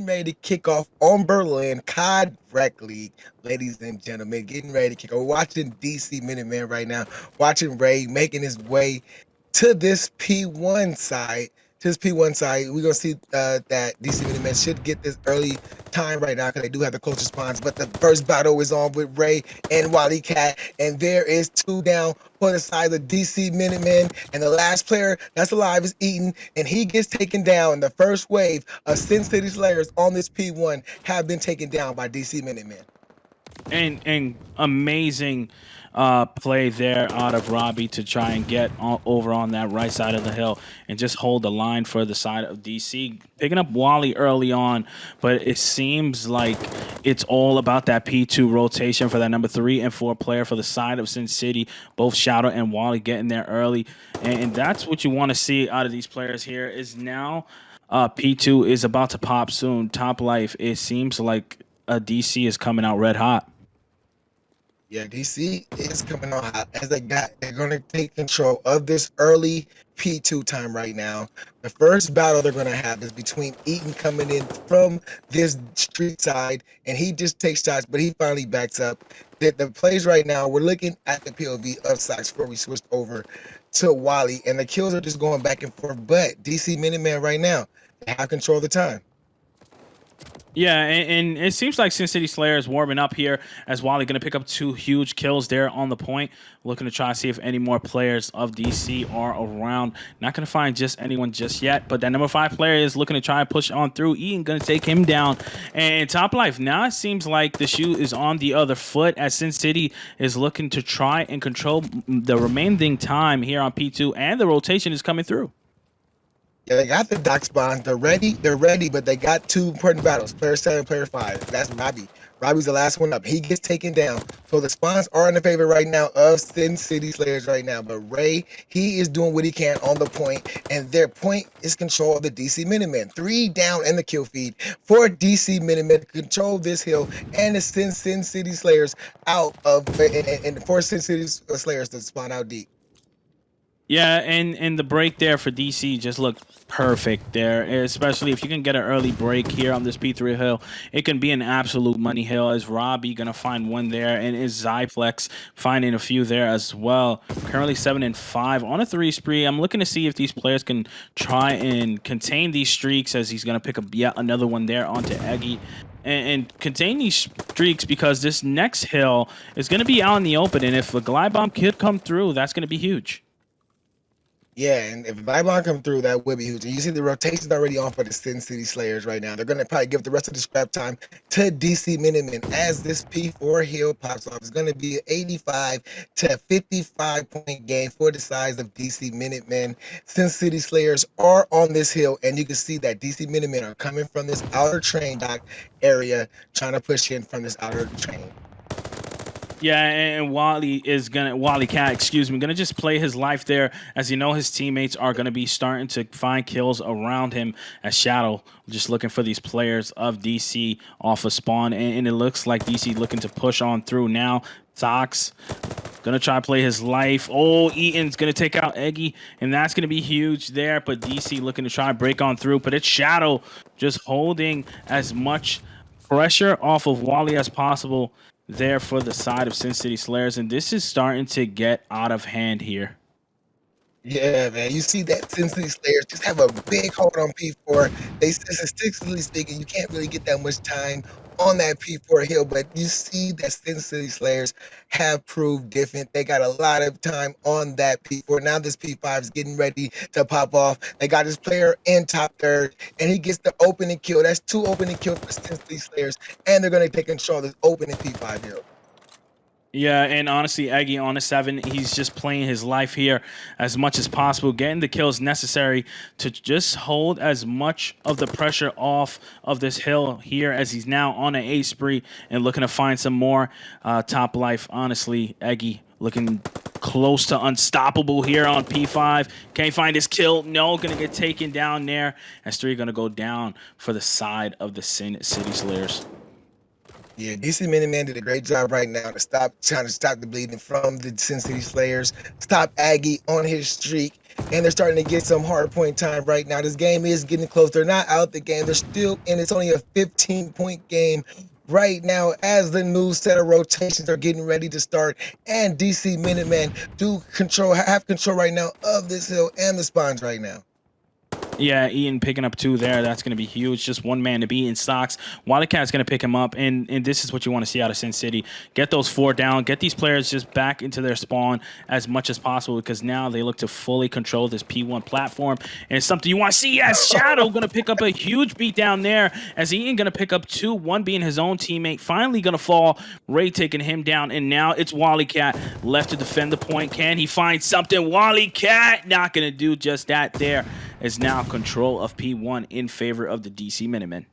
getting ready to kick off on Berlin COD Rec League, ladies and gentlemen. Getting ready to kick off. We're watching DC Minutemen right now. Watching Ray making his way to this P1 side. To this P1 side, we're gonna see that DC Minutemen should get this early time right now because they do have the closest spawns. But the first battle is on with Ray and Wally Cat, and there is 2 down for the side of DC Minutemen, and the last player that's alive is Eaton, and he gets taken down. The first wave of Sin City Slayers on this P1 have been taken down by DC Minutemen. And amazing play there out of Robbie to try and get over on that right side of the hill and just hold the line for the side of DC. Picking up Wally early on, but it seems like it's all about that P2 rotation for that number 3 and 4 player for the side of Sin City. Both Shadow and Wally getting there early. And that's what you want to see out of these players here is now P2 is about to pop soon. Top Life, it seems like DC is coming out red hot. Yeah, DC is coming on hot as they're going to take control of this early P2 time right now. The first battle they're going to have is between Eaton coming in from this street side, and he just takes shots, but he finally backs up. The plays right now, we're looking at the POV of Sox before we switched over to Wally, and the kills are just going back and forth, but DC Minutemen right now, they have control of the time. Yeah, and it seems like Sin City Slayer is warming up here as Wally going to pick up 2 huge kills there on the point. Looking to try to see if any more players of DC are around. Not going to find just anyone just yet, but that number 5 player is looking to try and push on through. Ian going to take him down. And Top Life, now it seems like the shoe is on the other foot as Sin City is looking to try and control the remaining time here on P2, and the rotation is coming through. Yeah, they got the dock spawns. They're ready, but they got 2 important battles. Player 7, player 5. That's Robbie. Robbie's the last one up. He gets taken down. So the spawns are in the favor right now of Sin City Slayers right now. But Ray, he is doing what he can on the point, and their point is control of the DC Minutemen. 3 down in the kill feed for DC Minutemen to control this hill and to send Sin City Slayers out of and for Sin City Slayers to spawn out deep. Yeah, and the break there for DC just looked perfect there, especially if you can get an early break here on this P3 hill. It can be an absolute money hill as Robbie going to find one there, and is Zyflex finding a few there as well. Currently 7 and 5 on a 3 spree. I'm looking to see if these players can try and contain these streaks as he's going to pick up yet another one there onto Eggy. And contain these streaks because this next hill is going to be out in the open, and if a glide bomb could come through, that's going to be huge. Yeah, and if Vibon come through, that would be huge. And you see the rotation's already on for the Sin City Slayers right now. They're going to probably give the rest of the scrap time to DC Minutemen as this P4 hill pops off. It's going to be an 85 to 55 point game for the size of DC Minutemen. Sin City Slayers are on this hill, and you can see that DC Minutemen are coming from this outer train dock area, trying to push in from this outer train. Yeah, and Wally Cat, gonna just play his life there, as you know his teammates are gonna be starting to find kills around him as Shadow just looking for these players of DC off of spawn, and it looks like DC looking to push on through now. Sox gonna try to play his life. Oh, Eaton's gonna take out Eggy, and that's gonna be huge there, but DC looking to try and break on through, but it's Shadow just holding as much pressure off of Wally as possible there for the side of Sin City Slayers, and this is starting to get out of hand here. Yeah, man. You see that Sin City Slayers just have a big hold on P4. Statistically speaking, you can't really get that much time on that P4 hill, but you see that Sin City Slayers have proved different. They got a lot of time on that P4. Now this P5 is getting ready to pop off. They got his player in top third, and he gets the opening kill. That's 2 opening kills for Sin City Slayers, and they're going to take control of this opening P5 hill. Yeah, and honestly, Eggy on a 7, he's just playing his life here as much as possible, getting the kills necessary to just hold as much of the pressure off of this hill here as he's now on an 8 spree and looking to find some more top life. Honestly, Eggy looking close to unstoppable here on P5. Can't find his kill. No, gonna get taken down there. As 3 gonna go down for the side of the Sin City Slayers. Yeah, DC Minutemen did a great job right now to trying to stop the bleeding from the Sin City Slayers, stop Aggie on his streak, and they're starting to get some hard point time right now. This game is getting close. They're not out the game. They're still in. It's only a 15-point game right now as the new set of rotations are getting ready to start, and DC Minutemen have control right now of this hill and the spawns right now. Yeah, Ian picking up 2 there. That's going to be huge. Just one man to beat in stocks. Wildcat's going to pick him up, and this is what you want to see out of Sin City. Get those 4 down. Get these players just back into their spawn as much as possible, because now they look to fully control this P1 platform, and it's something you want to see. As Shadow going to pick up a huge beat down there, as Ian going to pick up 2, one being his own teammate. Finally going to fall. Ray taking him down, and now it's Wildcat left to defend the point. Can he find something? Wildcat not going to do just that there. Is now control of P1 in favor of the DC Minutemen.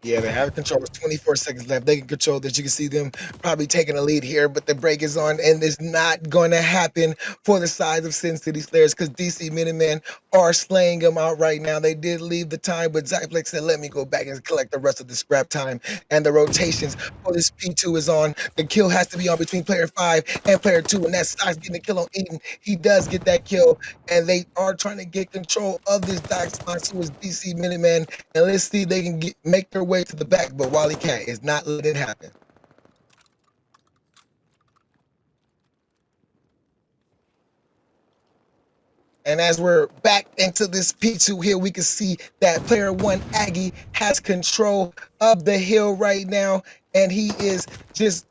Yeah, they have control. There's 24 seconds left. They can control this. You can see them probably taking a lead here, but the break is on, and it's not going to happen for the sides of Sin City Slayers, because DC Minutemen are slaying them out right now. They did leave the time, but Zyplex said, let me go back and collect the rest of the scrap time. And the rotations for this P2 is on. The kill has to be on between player 5 and player 2, and that's Sox getting the kill on Eden. He does get that kill, and they are trying to get control of this dock spot, who is DC Minutemen, and let's see if they can make their way to the back, but Wildcat is not letting it happen. And as we're back into this P2 hill, we can see that player 1, Aggie, has control of the hill right now, and he is just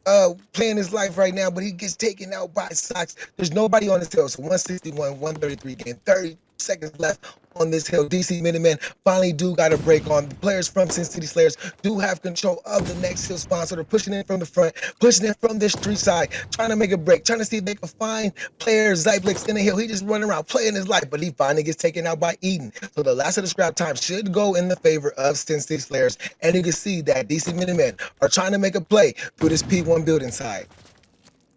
playing his life right now, but he gets taken out by Sox. There's nobody on this hill, so 161, 133 game, 30 seconds left on this hill. DC Minutemen finally do got a break on. The players from Sin City Slayers do have control of the next hill spawn, so they're pushing in from the front, pushing in from this street side, trying to make a break, trying to see if they can find player Zyplex in the hill. He just running around playing his life, but he finally gets taken out by Eden. So the last of the scrap time should go in the favor of Sin City Slayers, and you can see that DC Minutemen are trying to make a play through this P1 building side.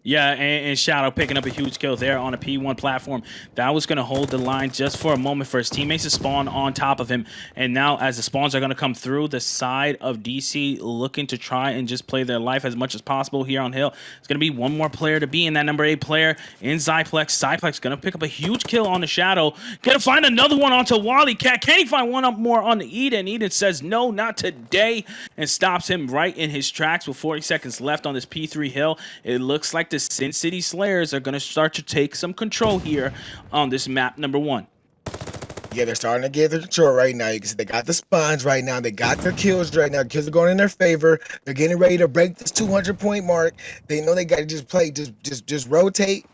Yeah, and Shadow picking up a huge kill there on a P1 platform. That was going to hold the line just for a moment for his teammates to spawn on top of him. And now as the spawns are going to come through, the side of DC looking to try and just play their life as much as possible here on hill. It's going to be one more player to be in, that number 8 player in Zyplex. Zyplex going to pick up a huge kill on the Shadow. Going to find another one onto Wildcat. Can he find one up more on Eden? Eden says, no, not today, and stops him right in his tracks with 40 seconds left on this P3 hill. It looks like the Sin City Slayers are going to start to take some control here on this map number 1. Yeah, they're starting to get the control right now. You can see they got the spawns right now. They got their kills right now. Kills are going in their favor. They're getting ready to break this 200-point mark. They know they got to just play, just rotate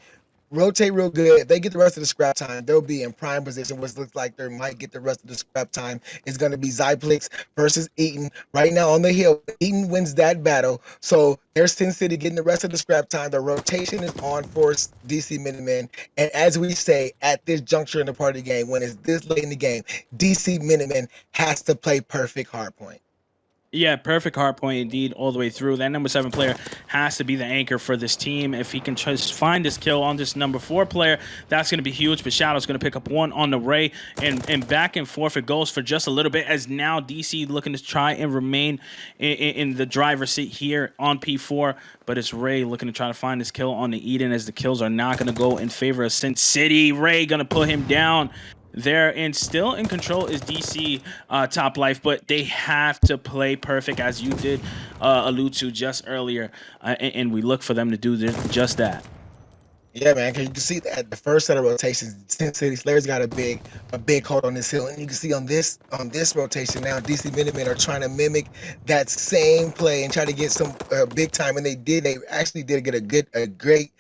real good. If they get the rest of the scrap time, they'll be in prime position, which looks like they might get the rest of the scrap time. It's going to be Zyplex versus Eaton right now on the hill. Eaton wins that battle. So there's Sin City getting the rest of the scrap time. The rotation is on for DC Minutemen. And as we say at this juncture in the party game, when it's this late in the game, DC Minutemen has to play perfect hardpoint. Yeah, perfect hard point indeed all the way through. That number 7 player has to be the anchor for this team. If he can just find this kill on this number 4 player, that's going to be huge. But Shadow's going to pick up one on the Ray, and back and forth it goes for just a little bit, as now DC looking to try and remain in the driver's seat here on P4. But it's Ray looking to try to find this kill on the Eden, as the kills are not going to go in favor of Sin City. Ray going to put him down there, and still in control is DC Top Life, but they have to play perfect, as you did allude to just earlier, and we look for them to do just that. Yeah, man, because you can see that the first set of rotations, Sin City Slayers got a big hold on this hill, and you can see on this rotation now, DC Minutemen are trying to mimic that same play and try to get some big time, and they did. They actually did get a great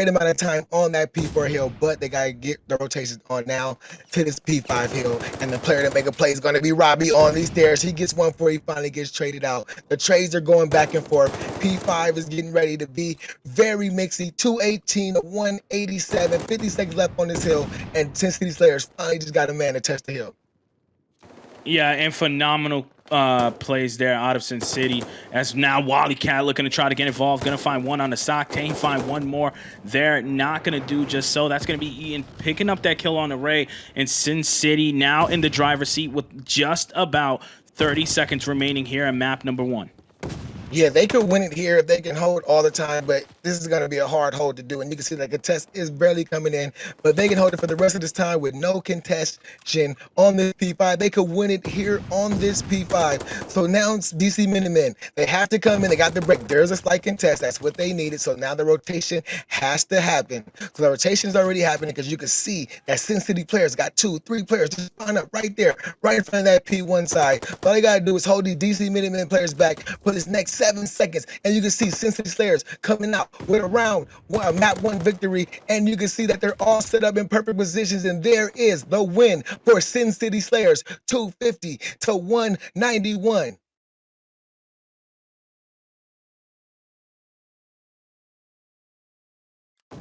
amount of time on that P4 hill, but they gotta get the rotations on now to this P5 hill, and the player to make a play is going to be Robbie on these stairs. He gets one before he finally gets traded out. The trades are going back and forth. P5 is getting ready to be very mixy. 218 to 187, 50 seconds left on this hill, and Sin City Slayers finally just got a man to touch the hill. Yeah, and phenomenal plays there out of Sin City, as now Wildcat looking to try to get involved. Gonna find one on the sock. Can he find one more? They're not gonna do just so. That's gonna be Ian picking up that kill on the Ray, and Sin City now in the driver's seat with just about 30 seconds remaining here on map number 1. Yeah, they could win it here if they can hold all the time, but this is going to be a hard hold to do. And you can see that the test is barely coming in, but they can hold it for the rest of this time with no contestation on this P5. They could win it here on this P5. So now it's DC Minutemen. They have to come in. They got the break. There's a slight contest. That's what they needed. So now the rotation has to happen. So the rotation is already happening because you can see that Sin City players got 2, 3 players just line up right there, right in front of that P1 side. So all they got to do is hold these DC Minutemen players back for this next 7 seconds, and you can see Sin City Slayers coming out with a map 1 victory, and you can see that they're all set up in perfect positions, and there is the win for Sin City Slayers, 250 to 191.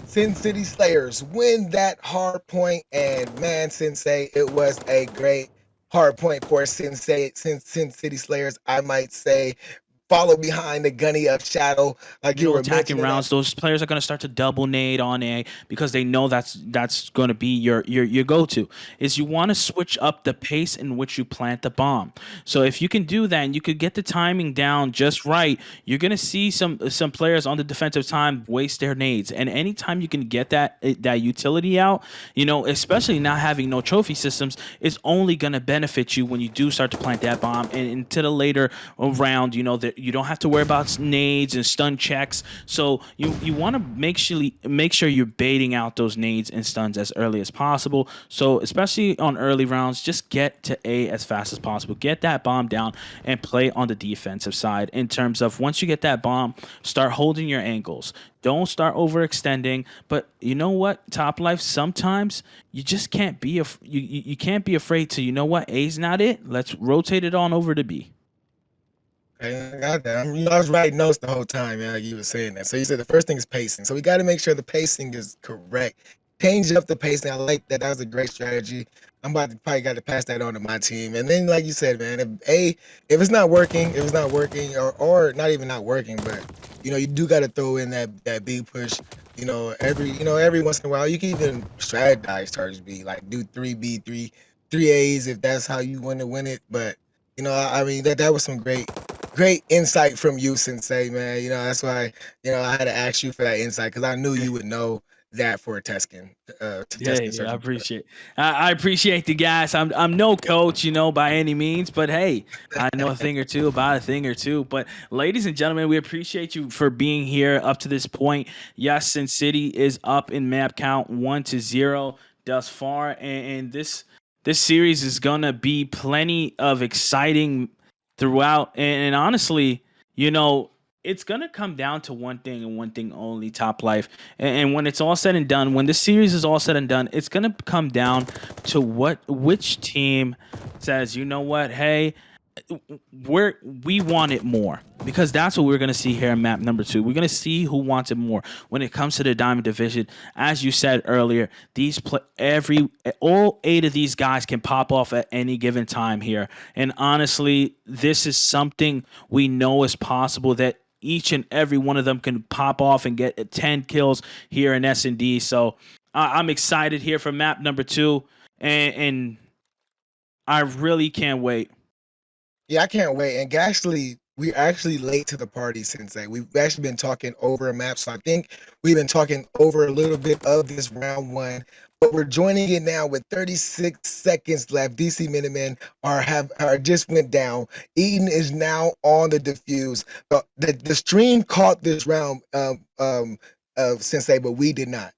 Sin City Slayers win that hard point, and man, Sensei, it was a great hard point for Sin City Slayers. I might say follow behind the gunny of Shadow, like You you know, were attacking mentioning that. rounds, those players are going to start to double nade on A because they know that's going to be your go to. Is you want to switch up the pace in which you plant the bomb. So if you can do that and you could get the timing down just right, you're going to see some players on the defensive time waste their nades. And anytime you can get that utility out, you know, especially not having no trophy systems, is only going to benefit you when you do start to plant that bomb. And into the later round, you know that you don't have to worry about nades and stun checks. So you want to make sure you're baiting out those nades and stuns as early as possible. So especially on early rounds, just get to A as fast as possible. Get that bomb down and play on the defensive side. In terms of once you get that bomb, start holding your angles. Don't start overextending. But you know what, Top Life, sometimes you just can't be you can't be afraid to, you know what, A's not it. Let's rotate it on over to B. I got that. I was writing notes the whole time, man, like you were saying that. So you said the first thing is pacing. So we got to make sure the pacing is correct. Change up the pacing. I like that. That was a great strategy. I'm about to probably got to pass that on to my team. And then, like you said, man, if it's not working, or not even not working, but you do got to throw in that B push. Every once in a while, you can even strategize towards B, like do 3B, three A's if that's how you want to win it. But I mean that was some great insight from you, Sensei, man. That's why, I had to ask you for that insight because I knew you would know that for testing, to Yeah, testing yeah, I certain. appreciate. I appreciate the guys. I'm no coach, you know, by any means, but hey, I know a thing or two about a thing or two. But ladies and gentlemen, we appreciate you for being here up to this point. Yes, Sin City is up in map count 1-0 thus far, and this series is gonna be plenty of exciting throughout. And honestly, you know, it's gonna come down to one thing and one thing only, Top Life. And when it's all said and done, when this series is all said and done, it's gonna come down to which team says, you know what, hey, we want it more, because that's what we're going to see here in map number 2. We're going to see who wants it more when it comes to the diamond division. As you said earlier, all 8 of these guys can pop off at any given time here, and honestly, this is something we know is possible, that each and every one of them can pop off and get 10 kills here in S&D. So I'm excited here for map number 2, and I really can't wait. Yeah, I can't wait. And we're actually late to the party, Sensei. We've actually been talking over a map, so I think we've been talking over a little bit of this round 1. But we're joining it now with 36 seconds left. DC Minutemen are just went down. Eden is now on the defuse. The stream caught this round, Sensei, but we did not.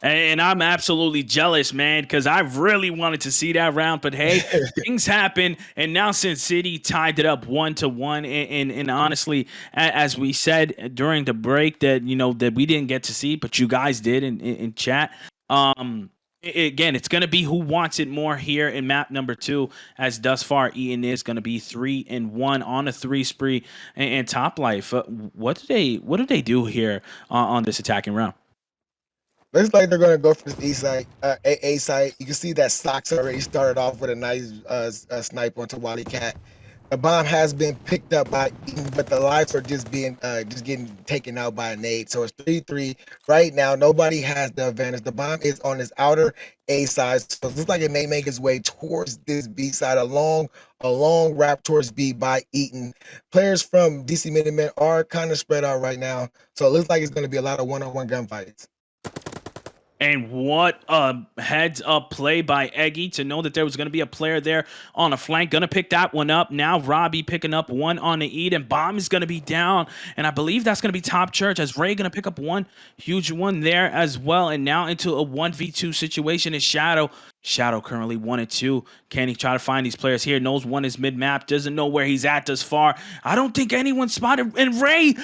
And I'm absolutely jealous, man, because I really wanted to see that round. But hey, things happen, and now Sin City tied it up 1-1. And honestly, as we said during the break, that that we didn't get to see, but you guys did in chat. Again, it's gonna be who wants it more here in map number 2. As thus far, Ian is gonna be 3-1 on a 3 spree. And Top Life, what do they do here on this attacking round? Looks like they're gonna go for this east side, A side. You can see that Socks already started off with a nice snipe onto Wally Cat. The bomb has been picked up by Eaton, but the lives are just getting taken out by a nade. So it's 3-3 right now. Nobody has the advantage. The bomb is on his outer A side, so it looks like it may make its way towards this B side, a long wrap towards B by Eaton. Players from DC Minutemen are kind of spread out right now, so it looks like it's going to be a lot of one-on-one gunfights. And what a heads up play by Eggy to know that there was going to be a player there on a flank. Going to pick that one up. Now Robbie picking up one on the Eden. Bomb is going to be down. And I believe that's going to be Top Church as Ray going to pick up one huge one there as well. And now into a 1v2 situation is Shadow. Shadow currently 1 and 2. Can he try to find these players here? Knows one is mid map. Doesn't know where he's at thus far. I don't think anyone spotted. And Ray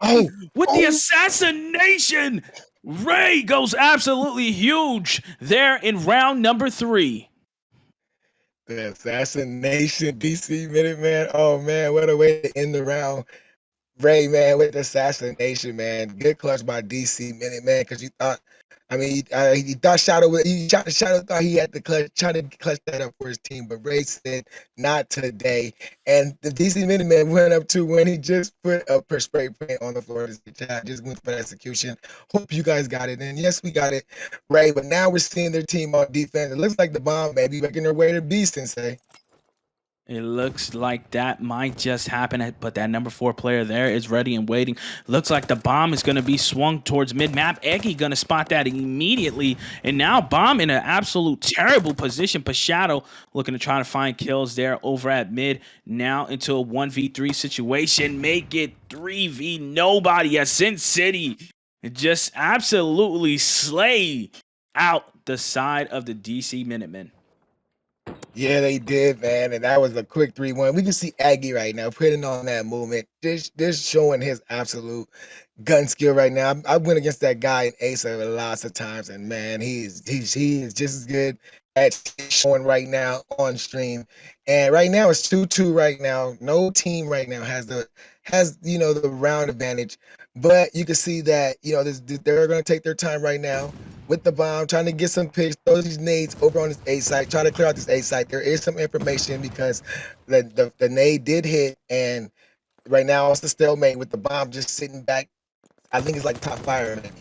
Oh, with the oh, assassination. Ray goes absolutely huge there in round number 3. the assassination, DC Minuteman. Oh man, what a way to end the round. Ray, man, with the assassination, man. Good clutch by DC Minuteman, because you thought, I mean, he thought Shadow thought he had to try to clutch that up for his team, but Ray said, not today. And the DC Minuteman went up to when he just put a spray paint on the floor. Just went for execution. Hope you guys got it. And yes, we got it, Ray. But now we're seeing their team on defense. It looks like the bomb may be making their way to B, Sensei. It looks like that might just happen, but that number 4 player there is ready and waiting. Looks like the bomb is going to be swung towards mid-map. Eggy going to spot that immediately. And now bomb in an absolute terrible position. Shadow looking to try to find kills there over at mid. Now into a 1v3 situation. Make it 3v nobody at Sin City. Just absolutely slay out the side of the DC Minutemen. Yeah, they did, man, and that was a quick 3-1. We can see Aggie right now putting on that movement, just showing his absolute gun skill right now. I went against that guy in Ace lots of times, and man, he is just as good at showing right now on stream. And right now it's 2-2 right now. No team right now has the round advantage, but you can see that they're going to take their time right now with the bomb, trying to get some picks, throw these nades over on this A site, try to clear out this A site. There is some information because the nade did hit, and right now it's the stalemate with the bomb just sitting back. I think it's like top fire, maybe.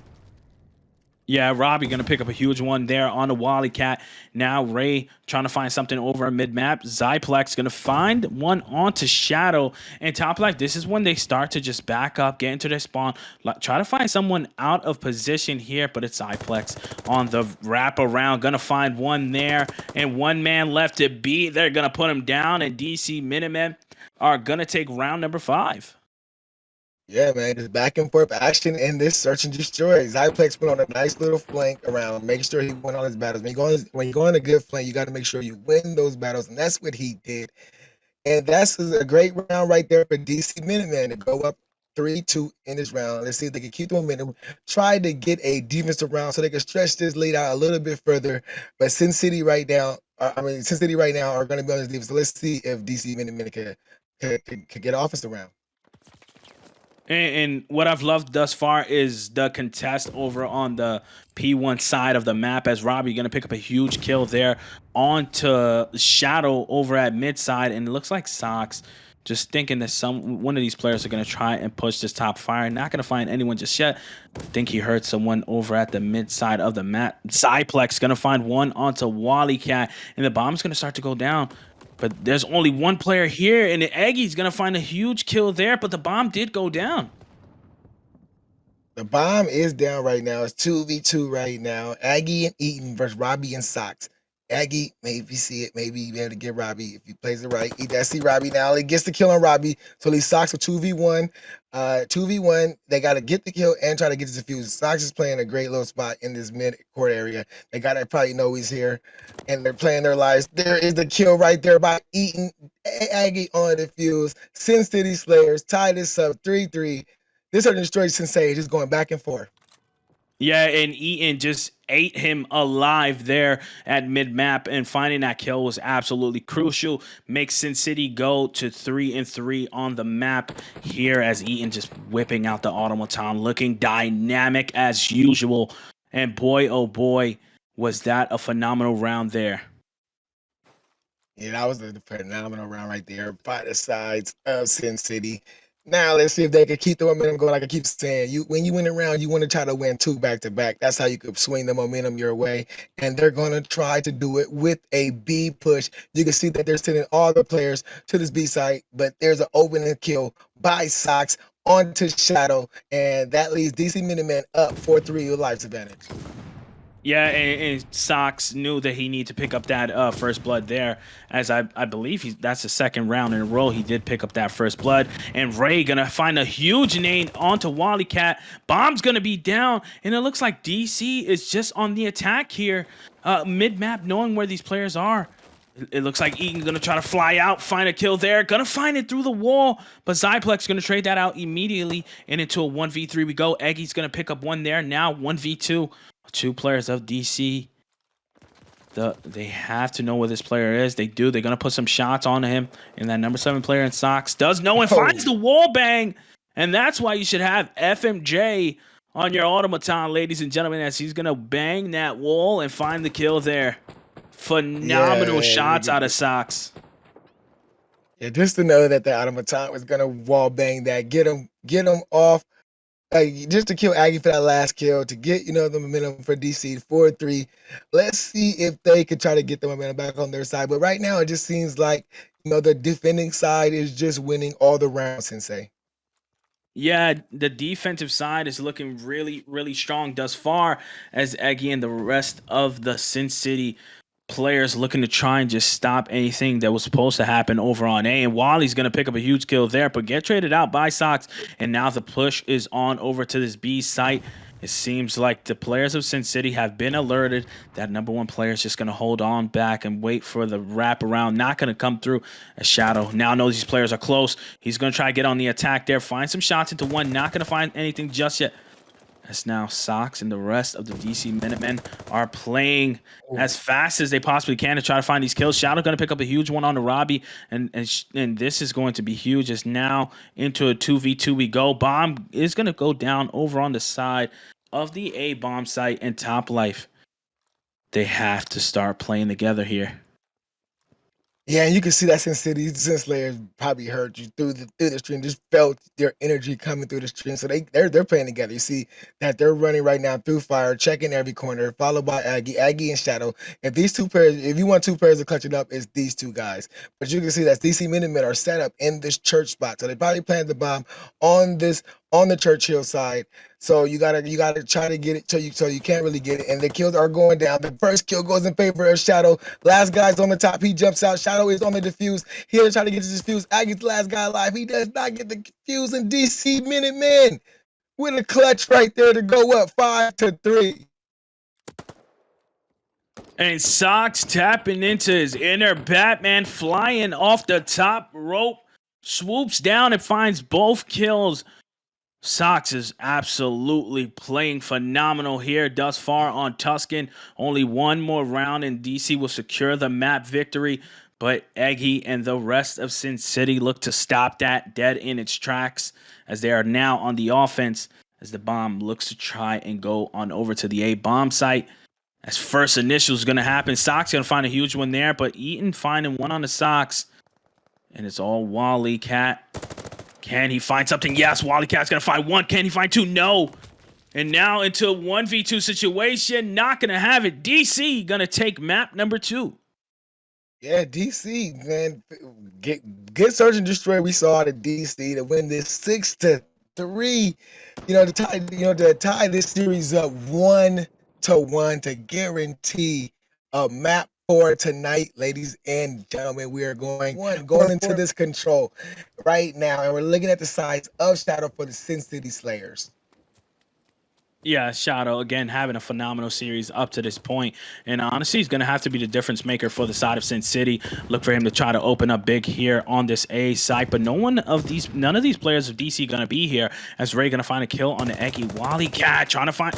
Yeah, Robbie going to pick up a huge one there on the Wally Cat. Now Ray trying to find something over mid-map. Zyplex going to find one onto Shadow. And Top Life, this is when they start to just back up, get into their spawn. Try to find someone out of position here, but it's Zyplex on the wraparound. Going to find one there. And one man left to beat. They're going to put him down. And DC Minutemen are going to take round number 5. Yeah, man, just back and forth action in this search and destroy. Zyplex went on a nice little flank around, making sure he won all his battles. When you go on a good flank, you got to make sure you win those battles, and that's what he did. And that's a great round right there for DC Minutemen to go up 3-2 in this round. Let's see if they can keep the momentum. Try to get a defensive round so they can stretch this lead out a little bit further. But Sin City right now are going to be on this defense. So let's see if DC Minutemen can get offensive round. And what I've loved thus far is the contest over on the P1 side of the map, as Robbie going to pick up a huge kill there onto Shadow over at mid side. And it looks like Sox just thinking that one of these players are going to try and push this top fire. Not going to find anyone just yet. I think he heard someone over at the mid side of the map. Zyplex going to find one onto Wally Cat, and the bomb's going to start to go down. But there's only one player here, and the Aggie's going to find a huge kill there, but the bomb did go down. The bomb is down right now. It's 2v2 right now. Aggie and Eaton versus Robbie and Sox. Aggie, maybe see it, maybe be able to get Robbie if he plays it right. He does see Robbie now. He gets the kill on Robbie. So he Sox with 2v1. 2v1. They got to get the kill and try to get the defuse. Sox is playing a great little spot in this mid-court area. They got to probably know he's here, and they're playing their lives. There is the kill right there by Eaton. Aggie on the defuse. Sin City Slayers tie this up 3-3. This are destroyed Sensei, just going back and forth. Yeah, and Eaton just ate him alive there at mid-map, and finding that kill was absolutely crucial. Makes Sin City go to 3-3 on the map here, as Eaton just whipping out the automaton, looking dynamic as usual. And boy, oh boy, was that a phenomenal round there. Yeah, that was a phenomenal round right there by the sides of Sin City. Now let's see if they can keep the momentum going. Like I keep saying, when you win a round, you want to try to win two back to back. That's how you could swing the momentum your way. And they're gonna try to do it with a B push. You can see that they're sending all the players to this B site, but there's an opening kill by Sox onto Shadow, and that leaves DC Minutemen up 4-3 with life advantage. Yeah, and Sox knew that he needed to pick up that first blood there, as I believe that's the second round in a row he did pick up that first blood. And Ray gonna find a huge nade onto Wally Cat. Bomb's gonna be down, and it looks like DC is just on the attack here, mid-map, knowing where these players are. It looks like Eaton gonna try to fly out, find a kill there, gonna find it through the wall, but Zyplex gonna trade that out immediately, and into a 1v3 we go. Eggy's gonna pick up one there, now 1v2. Two players of DC. They have to know where this player is. They do. They're going to put some shots on him. And that number 7 player in Sox does know and finds the wall bang. And that's why you should have FMJ on your automaton, ladies and gentlemen, as he's going to bang that wall and find the kill there. Phenomenal shots out of Sox. Yeah, just to know that the automaton was going to wall bang that, get him off. Just to kill Aggie for that last kill, to get, the momentum for DC 4-3. Let's see if they could try to get the momentum back on their side. But right now, it just seems like, the defending side is just winning all the rounds, Sensei. Yeah, the defensive side is looking really, really strong thus far, as Eggy and the rest of the Sin City players looking to try and just stop anything that was supposed to happen over on A. And Wally's going to pick up a huge kill there, but get traded out by Sox. And now the push is on over to this B site. It seems like the players of Sin City have been alerted that number 1 player is just going to hold on back and wait for the wraparound. Not going to come through. A Shadow now knows these players are close. He's going to try to get on the attack there, find some shots into one. Not going to find anything just yet. As now Sox and the rest of the DC Minutemen are playing as fast as they possibly can to try to find these kills. Shadow going to pick up a huge one on the Robbie, and this is going to be huge. As now into a 2v2 we go. Bomb is going to go down over on the side of the A bomb site, and Top Life, they have to start playing together here. Yeah, and you can see that Sin City, Sin Slayers probably heard you through the stream, just felt their energy coming through the stream. So they're playing together. You see that they're running right now through fire, checking every corner, followed by Aggie and Shadow. If you want 2 pairs to clutch it up, it's these 2 guys. But you can see that DC Minutemen are set up in this church spot. So they probably planted the bomb on the Churchill side. So you gotta try to get it so you can't really get it. And the kills are going down. The first kill goes in favor of Shadow. Last guy's on the top. He jumps out. Shadow is on the defuse. He'll try to get the defuse. Aggie's the last guy alive. He does not get the defuse, and DC Minutemen with a clutch right there to go up 5-3. And Sox tapping into his inner Batman, flying off the top rope, swoops down and finds both kills. Sox is absolutely playing phenomenal here thus far on Tuscan. Only one more round and DC will secure the map victory, but Eggy and the rest of Sin City look to stop that dead in its tracks, as they are now on the offense, as the bomb looks to try and go on over to the A bomb site. As first initial is going to happen, Sox going to find a huge one there, but Eaton finding one on the Sox, and it's all Wally Cat. Can he find something? Yes, Wally Cat's going to find one. Can he find 2? No. And now into a 1v2 situation. Not going to have it. DC going to take map number 2. Yeah, DC, man. Good search and destroy. We saw the DC to win this 6-3. To tie this series up 1-1 to guarantee a map for tonight, ladies and gentlemen. We are going into this control right now, and we're looking at the sides of Shadow for the Sin City Slayers. Yeah, Shadow, again, having a phenomenal series up to this point. And honestly, he's going to have to be the difference maker for the side of Sin City. Look for him to try to open up big here on this A site. But none of these players of DC going to be here, as Ray going to find a kill on the Eggy. Wally Cat trying to find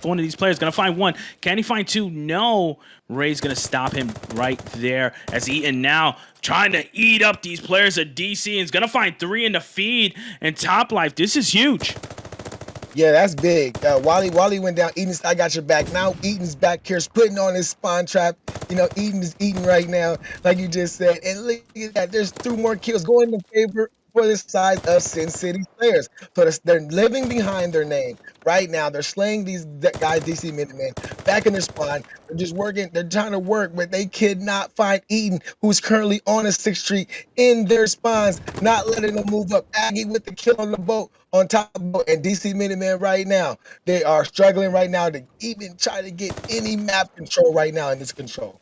one of these players. Going to find one. Can he find 2? No. Ray's going to stop him right there, as Eaton now trying to eat up these players of DC. And is going to find 3 in the feed. And Top Life, this is huge. Yeah, that's big. Wally went down. Eaton's, I got your back. Now Eaton's back here, putting on his spawn trap. Eden is eating right now, like you just said. And look at that. There's 2 more kills going in favor for the side of Sin City Slayers. So they're living behind their name right now. They're slaying these guys, DC Minutemen, back in their spawn. They're just working. They're trying to work, but they could not find Eden, who's currently on a 6th Street in their spawns, not letting them move up. Aggie with the kill on the boat, on top of the boat, and DC Minutemen right now. They are struggling right now to even try to get any map control right now in this control.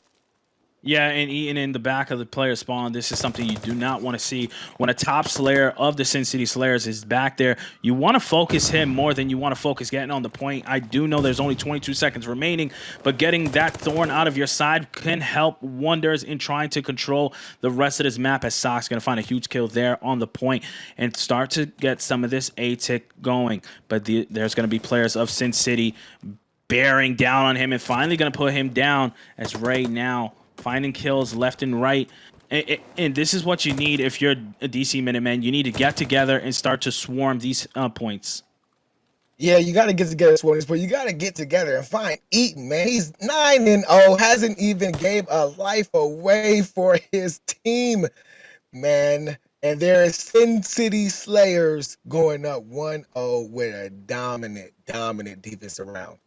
Yeah, and eating in the back of the player spawn, this is something you do not want to see. When a top slayer of the Sin City Slayers is back there, you want to focus him more than you want to focus getting on the point. I do know there's only 22 seconds remaining, but getting that thorn out of your side can help wonders in trying to control the rest of this map, as Sock's going to find a huge kill there on the point and start to get some of this A-tick going. But there's going to be players of Sin City bearing down on him and finally going to put him down, as Ray now finding kills left and right. And this is what you need if you're a DC Minutemen. You need to get together and start to swarm these points. Yeah, you got to get together, Swonies, but you got to get together and find Eaton, man. He's 9-0, hasn't even gave a life away for his team, man. And there is Sin City Slayers going up 1-0 with a dominant defense around.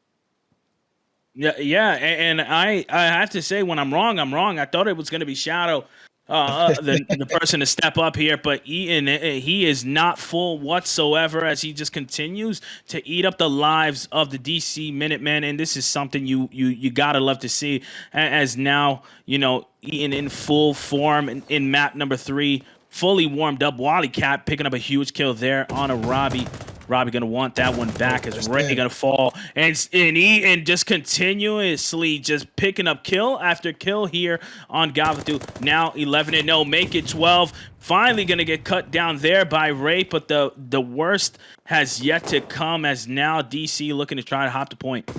Yeah, and I have to say, when I'm wrong, I'm wrong. I thought it was going to be Shadow, the person to step up here, but Ian, he is not full whatsoever as he just continues to eat up the lives of the DC Minutemen, and this is something you gotta love to see. As now, Ian in full form in map number 3, fully warmed up. Wally Cat picking up a huge kill there on a Robbie. Robbie gonna want that one back as Ray gonna fall and just continuously just picking up kill after kill here on Gavathu. Now 11-0, make it 12. Finally gonna get cut down there by Ray, but the worst has yet to come as now DC looking to try to hop the point.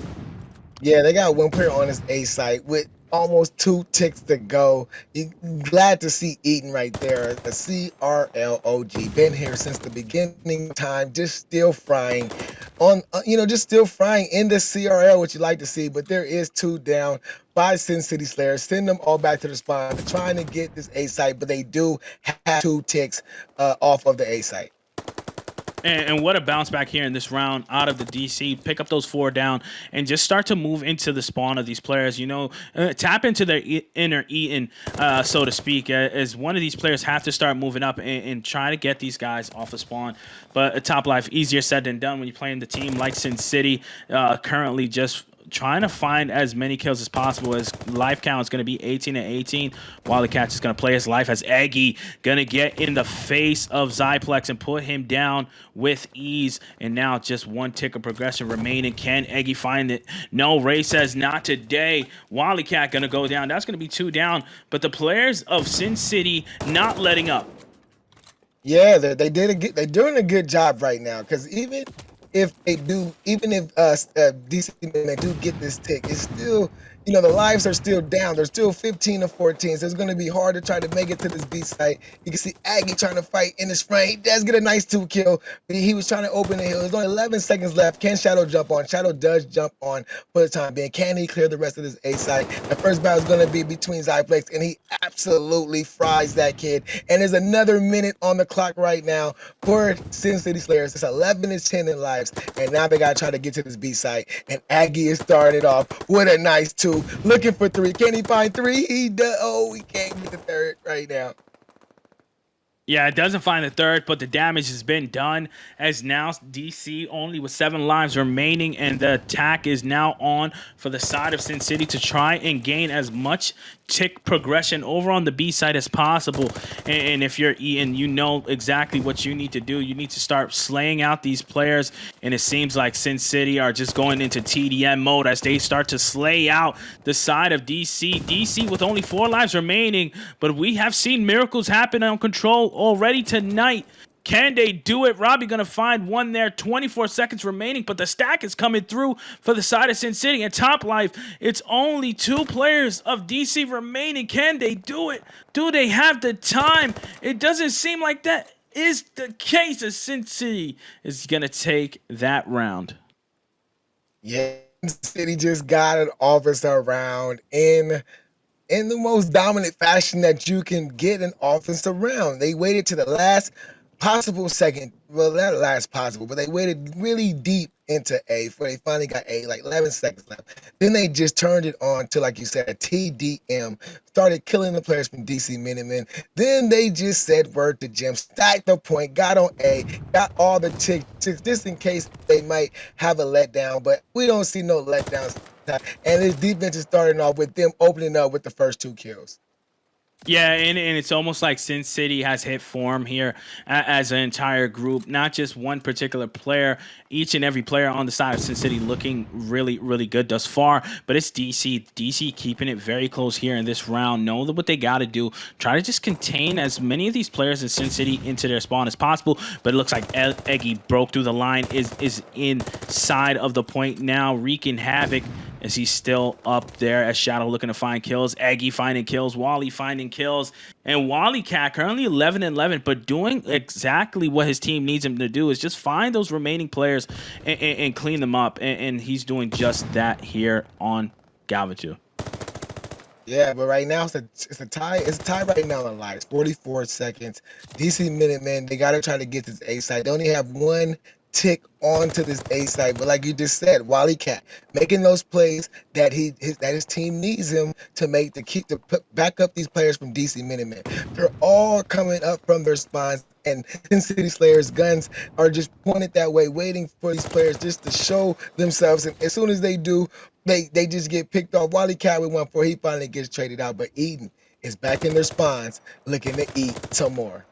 Yeah, they got 1 player on his A site with almost 2 ticks to go. You glad to see Eaton right there. A CRL OG, been here since the beginning of time, just still frying on, just still frying in the CRL, which you like to see. But there is 2 down by Sin City Slayers. Send them all back to the spawn. They're trying to get this A site, but they do have 2 ticks off of the A site. And what a bounce back here in this round out of the DC. Pick up those 4 down and just start to move into the spawn of these players. Tap into their inner Eaton, so to speak, as one of these players have to start moving up and try to get these guys off the spawn. But Top Life, easier said than done when you're playing the team like Sin City, currently just trying to find as many kills as possible, as life count is going to be 18-18. Wally Cat's is going to play his life as Eggy going to get in the face of Zyplex and put him down with ease. And now just 1 tick of progression remaining. Can Eggy find it? No, Ray says not today. Wally Cat going to go down. That's going to be 2 down. But the players of Sin City not letting up. Yeah, they're doing a good job right now, because even if DC men do get this tick, it's still, the lives are still down. They're still 15-14, so it's going to be hard to try to make it to this B site. You can see Aggie trying to fight in his frame. He does get a nice 2 kill, but he was trying to open the hill. There's only 11 seconds left. Can Shadow jump on? Shadow does jump on for the time being. Can he clear the rest of this A site? The first battle is going to be between Zyplex, and he absolutely fries that kid. And there's another minute on the clock right now for Sin City Slayers. It's 11-10 in lives, and now they got to try to get to this B site. And Aggie is starting it off with a nice 2. Looking for 3. Can he find 3? He does. Oh, he can't get the 3rd right now. Yeah, it doesn't find the 3rd, but the damage has been done, as now DC only with 7 lives remaining, and the attack is now on for the side of Sin City to try and gain as much tick progression over on the B side as possible. And if you're Ian, you know exactly what you need to do. You need to start slaying out these players, and it seems like Sin City are just going into TDM mode as they start to slay out the side of DC. DC with only 4 lives remaining, but we have seen miracles happen on Control already tonight. Can they do it? Robbie gonna find 1 there. 24 seconds remaining, but the stack is coming through for the side of Sin City. And Top Life, it's only 2 players of DC remaining. Can they do it? Do they have the time? It doesn't seem like that is the case, as Sin City is gonna take that round. Yeah, Sin City just got an officer round in in the most dominant fashion that you can get an offense around. They waited to the last possible second. Well, not last possible, but they waited really deep into A before they finally got A, like 11 seconds left. Then they just turned it on to, like you said, a TDM, started killing the players from DC Minutemen. Then they just said word to Jim, stacked the point, got on A, got all the ticks just in case they might have a letdown, but we don't see no letdowns. And his defense is starting off with them opening up with the first 2 kills. Yeah, and it's almost like Sin City has hit form here as an entire group, not just one particular player. Each and every player on the side of Sin City looking really, really good thus far. But it's DC. DC keeping it very close here in this round. Know that what they got to do. Try to just contain as many of these players in Sin City into their spawn as possible. But it looks like Eggy broke through the line, is inside of the point now, wreaking havoc. As he's still up there as Shadow looking to find kills. Eggy finding kills. Wally finding kills. And Wally Cat currently 11-11, but doing exactly what his team needs him to do is just find those remaining players and clean them up. And he's doing just that here on Galvatu. Yeah, but right now it's a tie. It's a tie right now on the line. It's 44 seconds. DC Minutemen, they gotta try to get this A side. They only have one tick onto this A side, but like you just said, Wally Cat making those plays that his team needs him to make to put back up these players from DC Minutemen. They're all coming up from their spawns, and City Slayers guns are just pointed that way, waiting for these players just to show themselves. And as soon as they do, they just get picked off. Wally Cat with 1-4, he finally gets traded out, but Eden is back in their spawns looking to eat some more.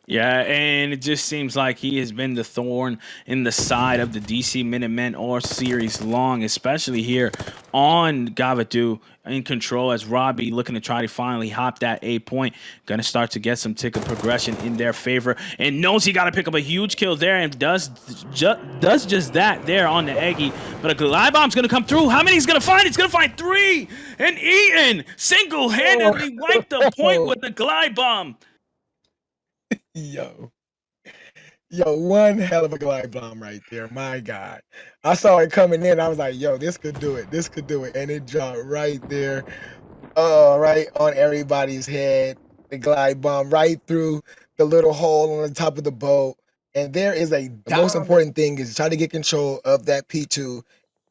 Yeah, and it just seems like he has been the thorn in the side of the DC Minutemen all series long, especially here on Gavadu in control as Robbie looking to try to finally hop that A point. Going to start to get some ticket progression in their favor and knows he got to pick up a huge kill there and does just that there on the Eggy. But a glide bomb's going to come through. How many he's going to find? He's going to find 3. And Eaton single-handedly wiped the point with the glide bomb. Yo, one hell of a glide bomb right there. My God. I saw it coming in. I was like, yo, this could do it. This could do it. And it dropped right there. Right on everybody's head. The glide bomb right through the little hole on the top of the boat. And there is the most important thing is try to get control of that P2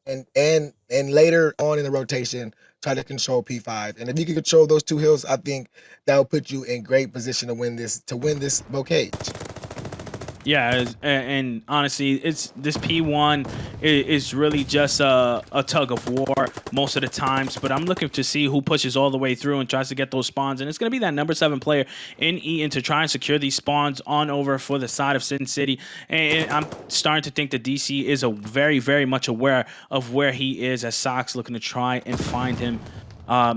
and later on in the rotation, try to control P5. And if you can control those 2 hills, I think that will put you in great position to win this bouquet. Yeah, and honestly, it's this P1 is really just a tug of war most of the times. But I'm looking to see who pushes all the way through and tries to get those spawns. And it's going to be that number 7 player in Eaton to try and secure these spawns on over for the side of Sin City. And I'm starting to think that DC is very, very much aware of where he is as Sox looking to try and find him.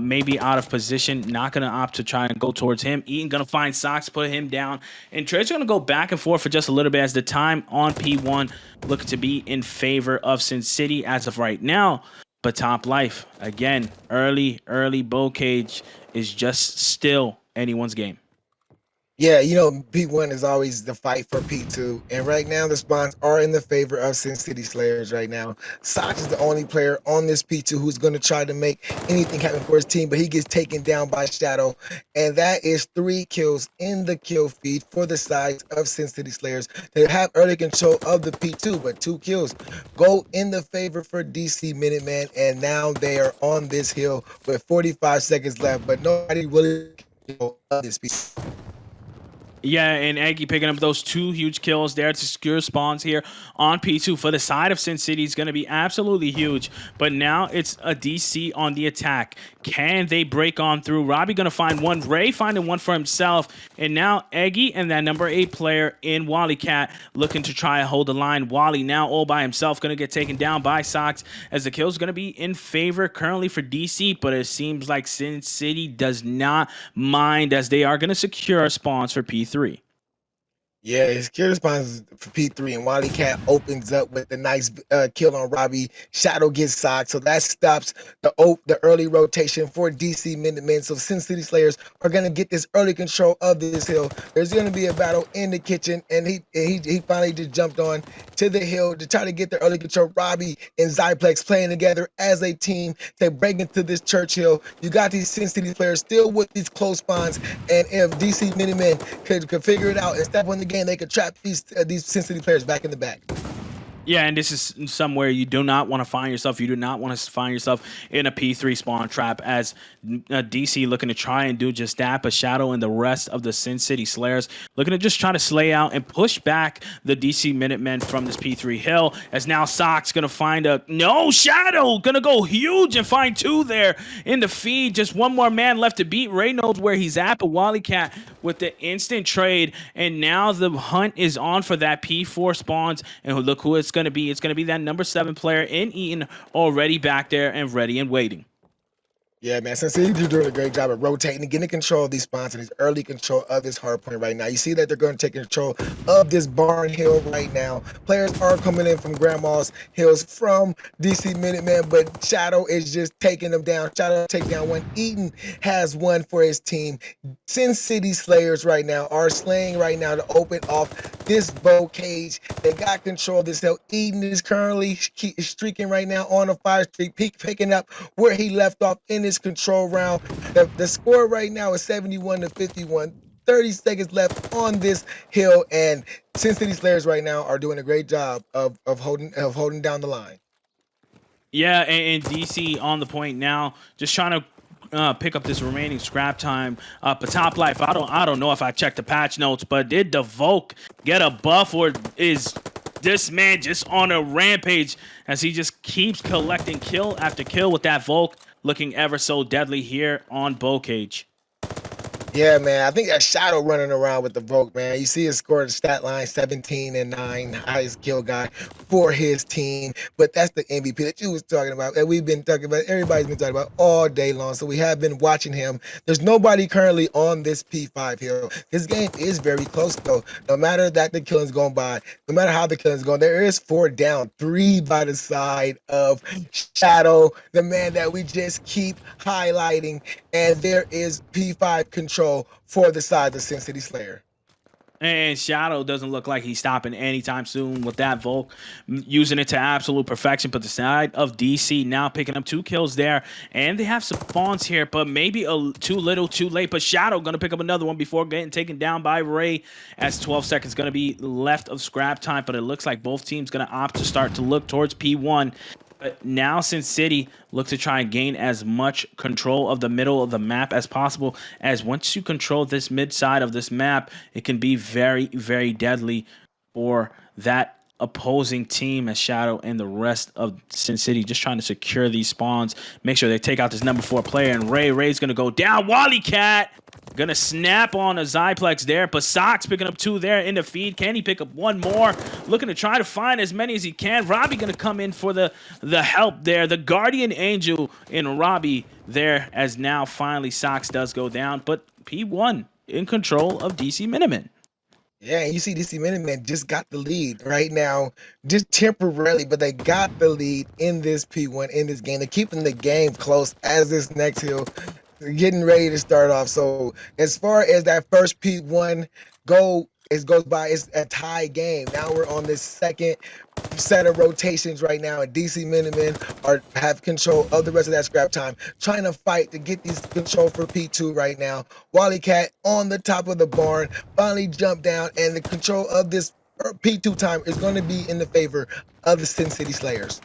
Maybe out of position, not going to opt to try and go towards him. Eaton going to find Sox, put him down. And Trey's going to go back and forth for just a little bit as the time on P1 looking to be in favor of Sin City as of right now. But Top Life, again, early bow cage is just still anyone's game. Yeah, P1 is always the fight for P2. And right now, the spawns are in the favor of Sin City Slayers right now. Sox is the only player on this P2 who's going to try to make anything happen for his team, but he gets taken down by Shadow. And that is 3 kills in the kill feed for the sides of Sin City Slayers. They have early control of the P2, but 2 kills go in the favor for DC Minutemen. And now they are on this hill with 45 seconds left, but nobody really control of this P2. Yeah, and Aggie picking up those 2 huge kills there to secure spawns here on P2 for the side of Sin City is going to be absolutely huge. But now it's a DC on the attack. Can they break on through? Robbie going to find 1. Ray finding 1 for himself. And now Eggy and that number 8 player in Wally Cat looking to try and hold the line. Wally now all by himself going to get taken down by Sox as the kill is going to be in favor currently for DC. But it seems like Sin City does not mind as they are going to secure spawns for P3. Yeah, his kill response for P3, and Wally Cat opens up with the nice kill on Robbie. Shadow gets socked, so that stops the early rotation for DC Minutemen. So Sin City Slayers are gonna get this early control of this hill. There's gonna be a battle in the kitchen, and he finally just jumped on to the hill to try to get the early control. Robbie and Zyplex playing together as a team. They break into this Churchill. You got these Sin City players still with these close spawns, and if DC Minutemen could figure it out and step on the game, they could trap these Sin City players back in the back. Yeah, and this is somewhere you do not want to find yourself. You do not want to find yourself in a P3 spawn trap as DC looking to try and do just that. But Shadow and the rest of the Sin City Slayers looking to just try to slay out and push back the DC Minutemen from this P3 hill. As now Sock's going to find Shadow going to go huge and find two there in the feed. Just one more man left to beat. Ray knows where he's at, but Wally Cat with the instant trade. And now the hunt is on for that P4 spawns. And look who it's going to be. It's going to be that number 7 player in Eaton already back there and ready and waiting. Yeah, man. Since he's doing a great job of rotating and getting control of these spawns and his early control of this hard point right now. You see that they're going to take control of this barn hill right now. Players are coming in from Grandma's Hills from DC Minutemen, but Shadow is just taking them down. Shadow take down one. Eaton has one for his team. Sin City Slayers right now are slaying right now to open off this bow cage. They got control of this hill. Eaton is currently streaking right now on a 5 streak, picking up where he left off in his control round. The score right now is 71-51. 30 seconds left on this hill, and Sin City Slayers right now are doing a great job of holding down the line. Yeah, and DC on the point now, just trying to pick up this remaining scrap time. But Top Life, I don't know if I checked the patch notes, but did the Volk get a buff, or is this man just on a rampage as he just keeps collecting kill after kill with that Volk, looking ever so deadly here on Bow Cage? Yeah, man. I think that Shadow running around with the Volk, man. You see his score stat line 17-9, highest kill guy for his team. But that's the MVP that you was talking about, and we've been talking about, everybody's been talking about all day long. So we have been watching him. There's nobody currently on this P5 hill. This game is very close though. No matter that the killing's going by, no matter how the killing's going, there is 4 down, 3 by the side of Shadow, the man that we just keep highlighting. And there is P5 control for the side of Sin City Slayer. And Shadow doesn't look like he's stopping anytime soon with that Volk, using it to absolute perfection. But the side of DC now picking up 2 kills there, and they have some spawns here, but maybe too little, too late. But Shadow going to pick up another one before getting taken down by Ray, as 12 seconds going to be left of scrap time. But it looks like both teams going to opt to start to look towards P1. But now Sin City look to try and gain as much control of the middle of the map as possible, as once you control this mid side of this map, it can be very, very deadly for that opposing team, as Shadow and the rest of Sin City just trying to secure these spawns, make sure they take out this number 4 player. And Ray's going to go down. Wally Cat gonna snap on a Zyplex there, but Sock's picking up 2 there in the feed. Can he pick up 1 more? Looking to try to find as many as he can. Robbie gonna come in for the help there. The Guardian Angel in Robbie there, as now finally Socks does go down, but P1 in control of DC Minutemen. Yeah, you see DC Minutemen just got the lead right now, just temporarily, but they got the lead in this P1, in this game. They're keeping the game close as this next hill getting ready to start off. So as far as that first P1 goes by, it's a tie game. Now we're on this second set of rotations right now, and DC Minutemen have control of the rest of that scrap time, trying to fight to get these control for P2 right now. Wally Cat on the top of the barn finally jumped down, and the control of this P2 time is going to be in the favor of the Sin City Slayers.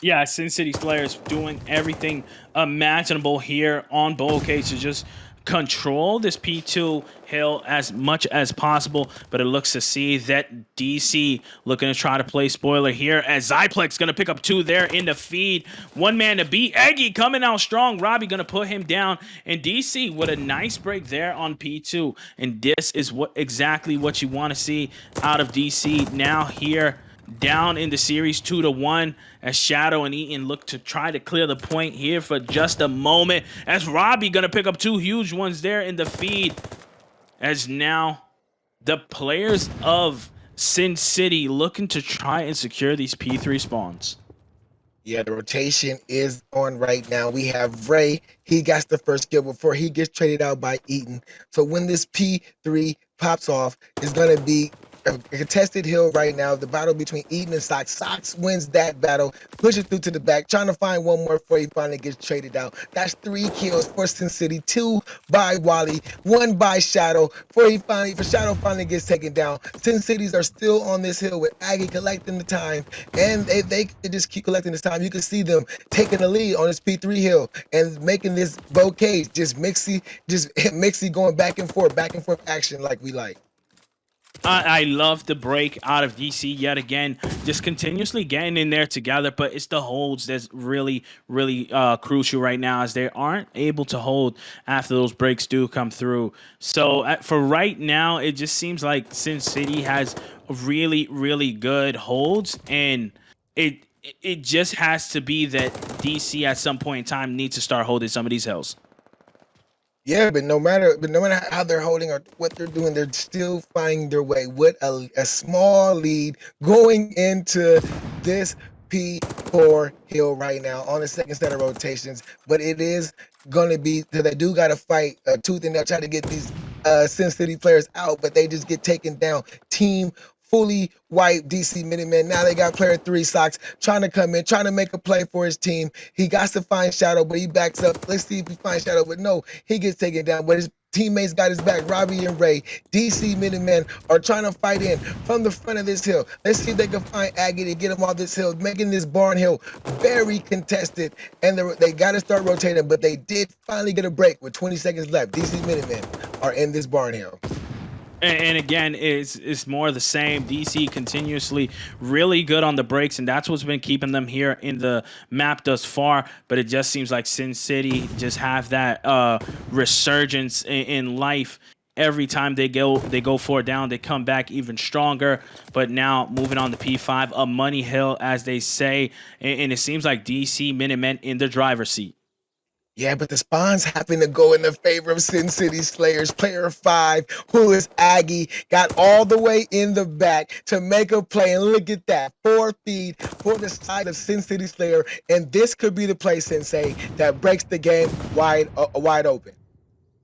Yeah, Sin City Slayers doing everything imaginable here on Bowl Cage to just control this P2 hill as much as possible. But it looks to see that DC looking to try to play spoiler here, as Zyplex going to pick up 2 there in the feed. 1 man to beat. Eggy coming out strong. Robbie going to put him down. And DC with a nice break there on P2. And this is exactly what you want to see out of DC now here, down in the series 2-1, as Shadow and Eaton look to try to clear the point here for just a moment, as Robbie gonna pick up 2 huge ones there in the feed, as now the players of Sin City looking to try and secure these P3 spawns. Yeah, the rotation is on right now. We have Ray. He got the first kill before he gets traded out by Eaton. So when this P3 pops off, it's going to be a contested hill right now. The battle between Eaton and Sox. Sox wins that battle, pushes through to the back, trying to find one more before he finally gets traded out. That's 3 kills for Sin City, 2 by Wally, 1 by Shadow. For Shadow finally gets taken down. Sin Cities are still on this hill with Aggie collecting the time, and they just keep collecting this time. You can see them taking the lead on this P3 hill and making this bouquet just mixy going back and forth action like we like. I love the break out of DC yet again, just continuously getting in there together. But it's the holds that's really, really crucial right now, as they aren't able to hold after those breaks do come through. So for right now, it just seems like Sin City has really, really good holds, and it just has to be that DC at some point in time needs to start holding some of these hills. Yeah, but no matter how they're holding or what they're doing, they're still finding their way with a small lead going into this P4 hill right now on the second set of rotations. But it is gonna be they do gotta fight tooth and nail, try to get these Sin City players out, but they just get taken down. Team fully white DC Minutemen. Now they got player 3 Sox trying to come in, trying to make a play for his team. He got to find Shadow, but he backs up. Let's see if he finds Shadow, but no, he gets taken down. But his teammates got his back. Robbie and Ray, DC Minutemen are trying to fight in from the front of this hill. Let's see if they can find Aggie to get him off this hill, making this barn hill very contested. And they got to start rotating, but they did finally get a break with 20 seconds left. DC Minutemen are in this barn hill. And again, it's more the same. DC continuously really good on the breaks, and that's what's been keeping them here in the map thus far. But it just seems like Sin City just have that resurgence in life. Every time they go 4 down, they come back even stronger. But now moving on to P5, a money hill, as they say, and it seems like DC Minutemen in the driver's seat. Yeah, but the spawns happen to go in the favor of Sin City Slayers. Player 5, who is Aggie, got all the way in the back to make a play. And look at that, 4 feed for the side of Sin City Slayer. And this could be the play, Sensei, that breaks the game wide open.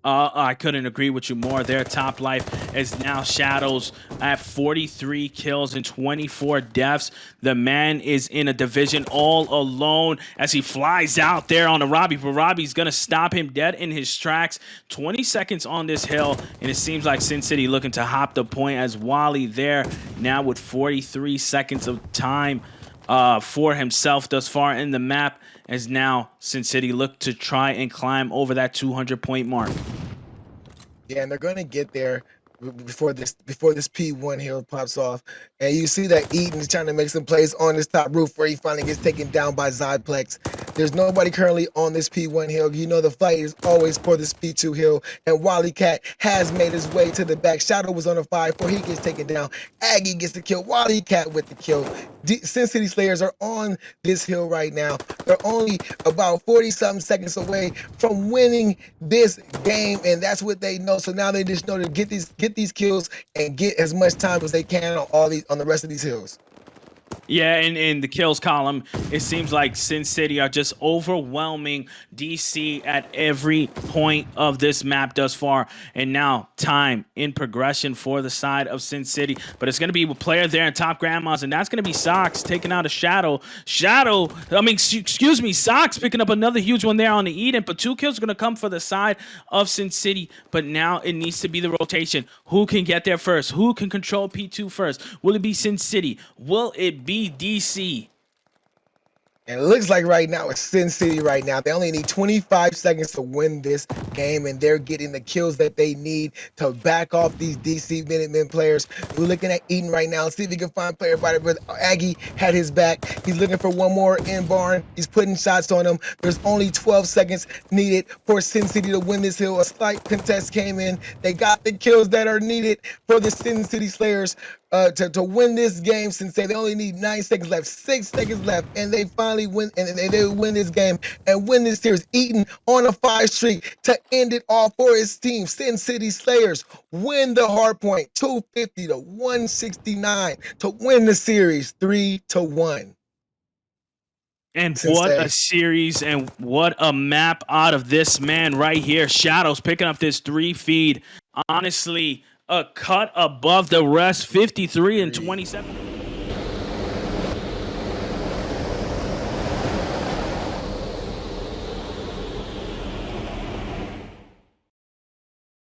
I couldn't agree with you more. Their top life is now Shadows at 43 kills and 24 deaths. The man is in a division all alone as he flies out there on a Robbie, but Robbie's going to stop him dead in his tracks. 20 seconds on this hill, and it seems like Sin City looking to hop the point as Wally there now with 43 seconds of time for himself thus far in the map, as now Sin City look to try and climb over that 200-point mark. Yeah, and they're going to get there before this P1 hill pops off. And you see that Eaton is trying to make some plays on this top roof where he finally gets taken down by Zodplex. There's nobody currently on this P1 hill. You know the fight is always for this P2 hill. And Wally Cat has made his way to the back. Shadow was on a 5 before he gets taken down. Aggie gets the kill. Wally Cat with the kill. Sin City Slayers are on this hill right now. They're only about 40-something seconds away from winning this game, and that's what they know. So now they just know to get these kills and get as much time as they can on the rest of these hills. Yeah, and in the kills column, it seems like Sin City are just overwhelming DC at every point of this map thus far. And now time in progression for the side of Sin City. But it's going to be a player there in top grandmas, and that's going to be Sox taking out a Shadow. Sox picking up another huge one there on the Eden. But 2 kills are going to come for the side of Sin City. But now it needs to be the rotation. Who can get there first? Who can control P2 first? Will it be Sin City? Will it be DC? And it looks like right now it's Sin City right now. They only need 25 seconds to win this game, and they're getting the kills that they need to back off these DC Minutemen players. We're looking at Eden right now. Let's see if he can find player by it. But Aggie had his back. He's looking for one more in barn. He's putting shots on him. There's only 12 seconds needed for Sin City to win this hill. A slight contest came in. They got the kills that are needed for the Sin City Slayers. to win this game, since they only need 9 seconds left, 6 seconds left, and they finally win, and they win this game and win this series. Eaton on a 5 streak to end it all for his team. Sin City Slayers win the hard point, 250 to 169 to win the series, 3-1. And what Sensei. a series and what a map out of this man right here. Shadows picking up this 3 feed. Honestly, a cut above the rest, 53 and 27.